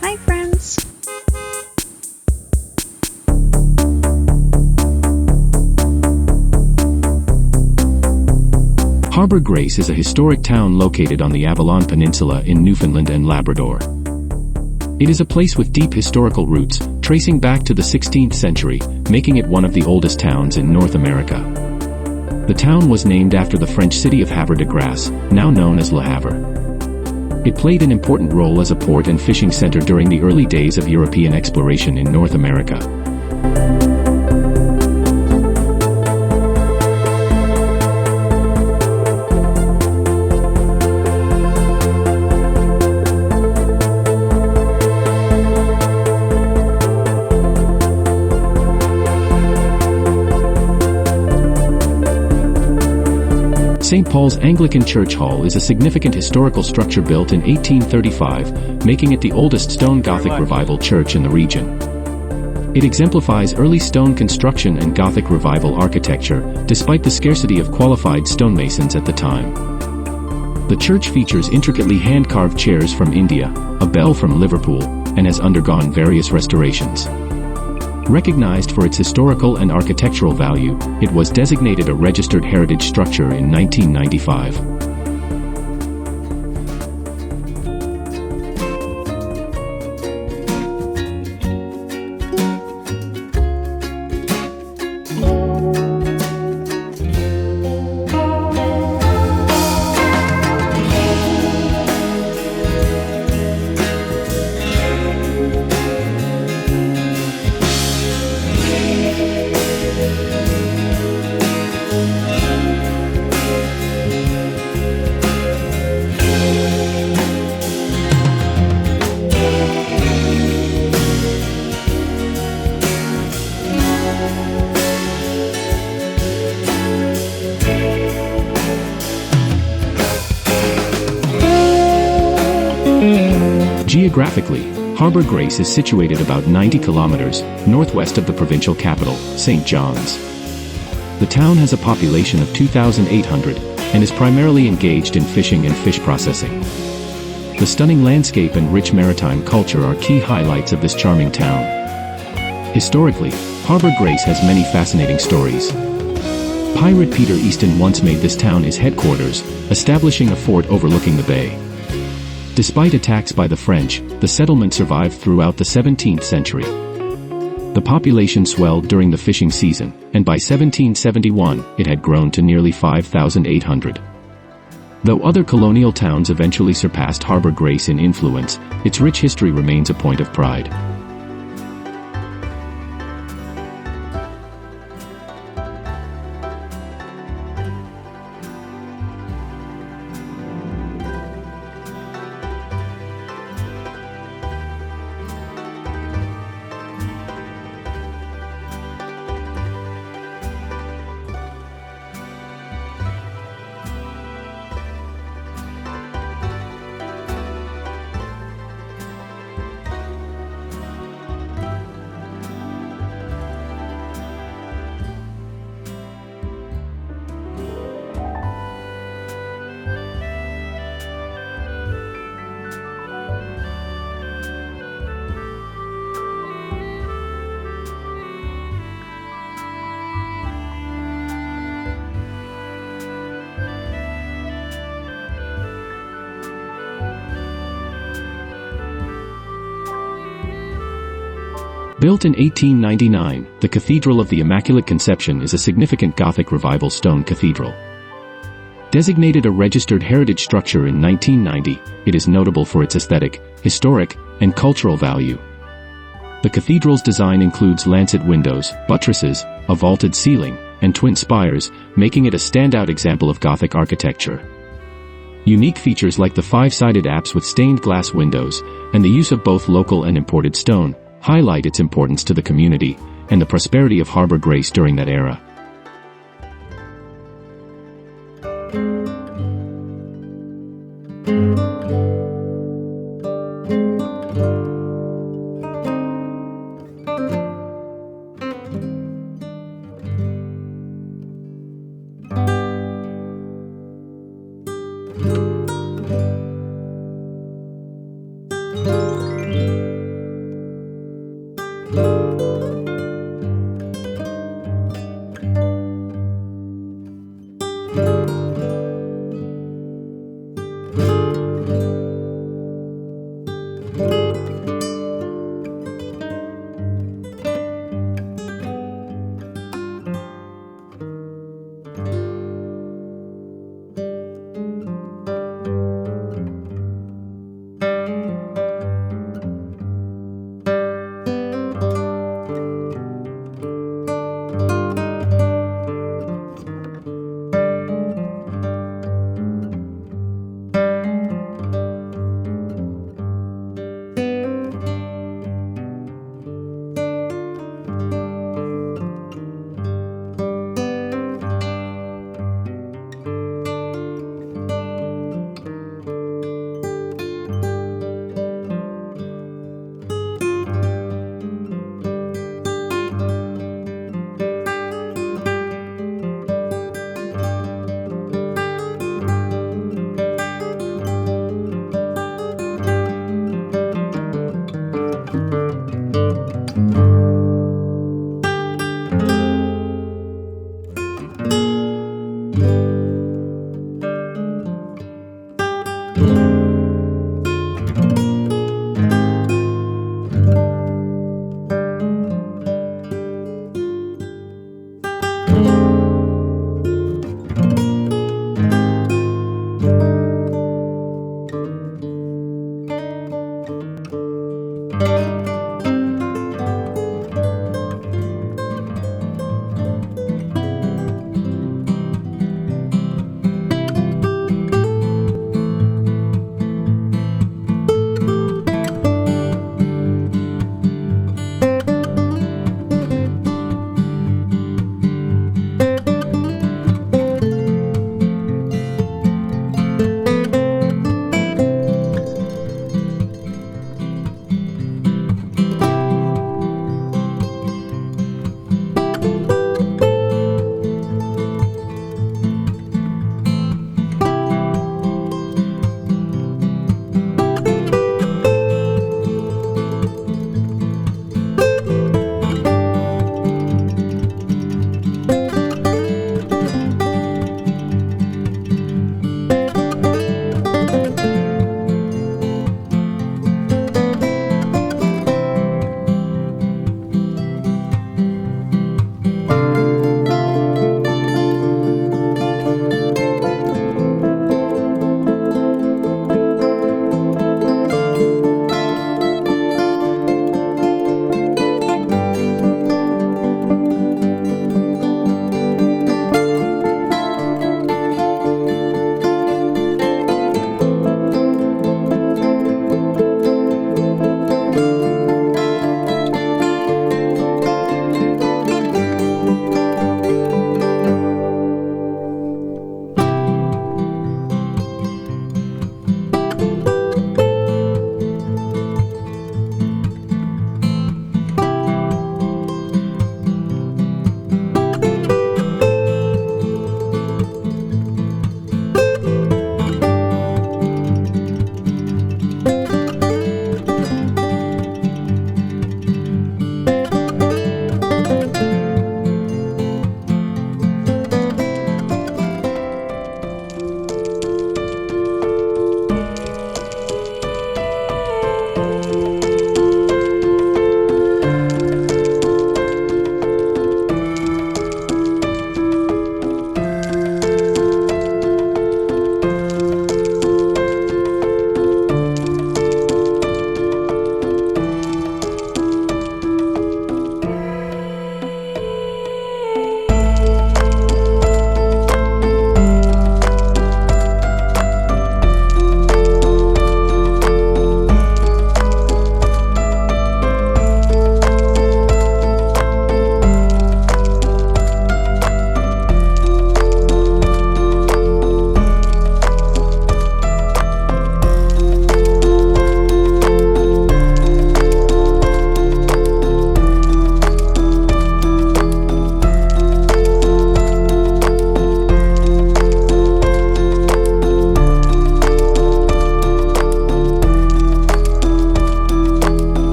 Hi, friends! Harbour Grace is a historic town located on the Avalon Peninsula in Newfoundland and Labrador. It is a place with deep historical roots, tracing back to the 16th century, making it one of the oldest towns in North America. The town was named after the French city of Havre de Grace, now known as Le Havre. It played an important role as a port and fishing center during the early days of European exploration in North America. St. Paul's Anglican Church Hall is a significant historical structure built in 1835, making it the oldest stone Gothic Revival church in the region. It exemplifies early stone construction and Gothic Revival architecture, despite the scarcity of qualified stonemasons at the time. The church features intricately hand-carved chairs from India, a bell from Liverpool, and has undergone various restorations. Recognized for its historical and architectural value, it was designated a registered heritage structure in 1995. Geographically, Harbour Grace is situated about 90 kilometers northwest of the provincial capital, St. John's. The town has a population of 2,800 and is primarily engaged in fishing and fish processing. The stunning landscape and rich maritime culture are key highlights of this charming town. Historically, Harbour Grace has many fascinating stories. Pirate Peter Easton once made this town his headquarters, establishing a fort overlooking the bay. Despite attacks by the French, the settlement survived throughout the 17th century. The population swelled during the fishing season, and by 1771, it had grown to nearly 5,800. Though other colonial towns eventually surpassed Harbour Grace in influence, its rich history remains a point of pride. Built in 1899, the Cathedral of the Immaculate Conception is a significant Gothic Revival stone cathedral. Designated a registered heritage structure in 1990, it is notable for its aesthetic, historic, and cultural value. The cathedral's design includes lancet windows, buttresses, a vaulted ceiling, and twin spires, making it a standout example of Gothic architecture. Unique features like the five-sided apse with stained glass windows, and the use of both local and imported stone, highlight its importance to the community and the prosperity of Harbour Grace during that era.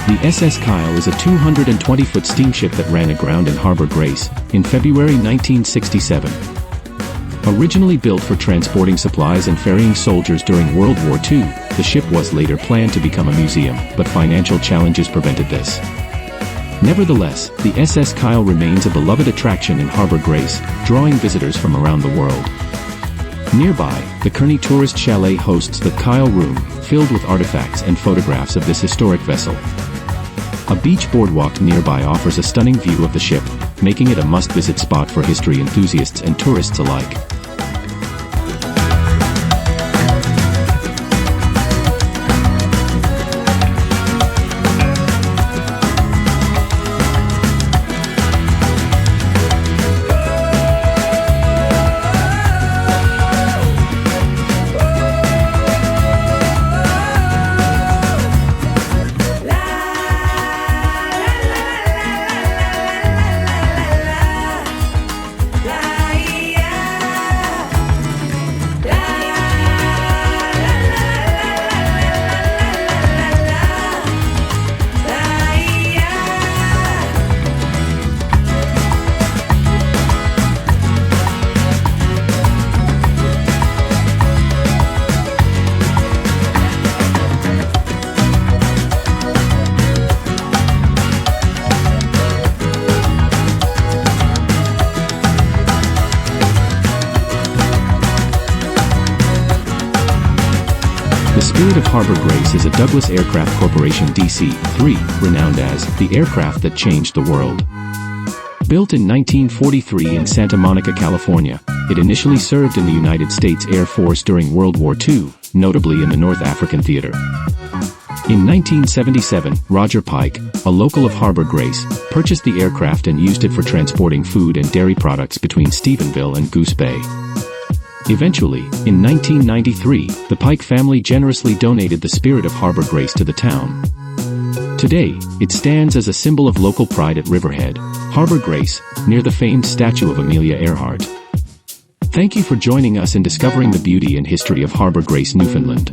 The SS Kyle is a 220-foot steamship that ran aground in Harbour Grace in February 1967. Originally built for transporting supplies and ferrying soldiers during World War II, the ship was later planned to become a museum, but financial challenges prevented this. Nevertheless, the SS Kyle remains a beloved attraction in Harbour Grace, drawing visitors from around the world. Nearby, the Kearney Tourist Chalet hosts the Kyle Room, filled with artifacts and photographs of this historic vessel. A beach boardwalk nearby offers a stunning view of the ship, making it a must-visit spot for history enthusiasts and tourists alike. The Spirit of Harbour Grace is a Douglas Aircraft Corporation DC-3, renowned as the aircraft that changed the world. Built in 1943 in Santa Monica, California, it initially served in the United States Air Force during World War II, notably in the North African Theater. In 1977, Roger Pike, a local of Harbour Grace, purchased the aircraft and used it for transporting food and dairy products between Stephenville and Goose Bay. Eventually, in 1993, the Pike family generously donated the Spirit of Harbour Grace to the town. Today, it stands as a symbol of local pride at Riverhead, Harbour Grace, near the famed statue of Amelia Earhart. Thank you for joining us in discovering the beauty and history of Harbour Grace, Newfoundland.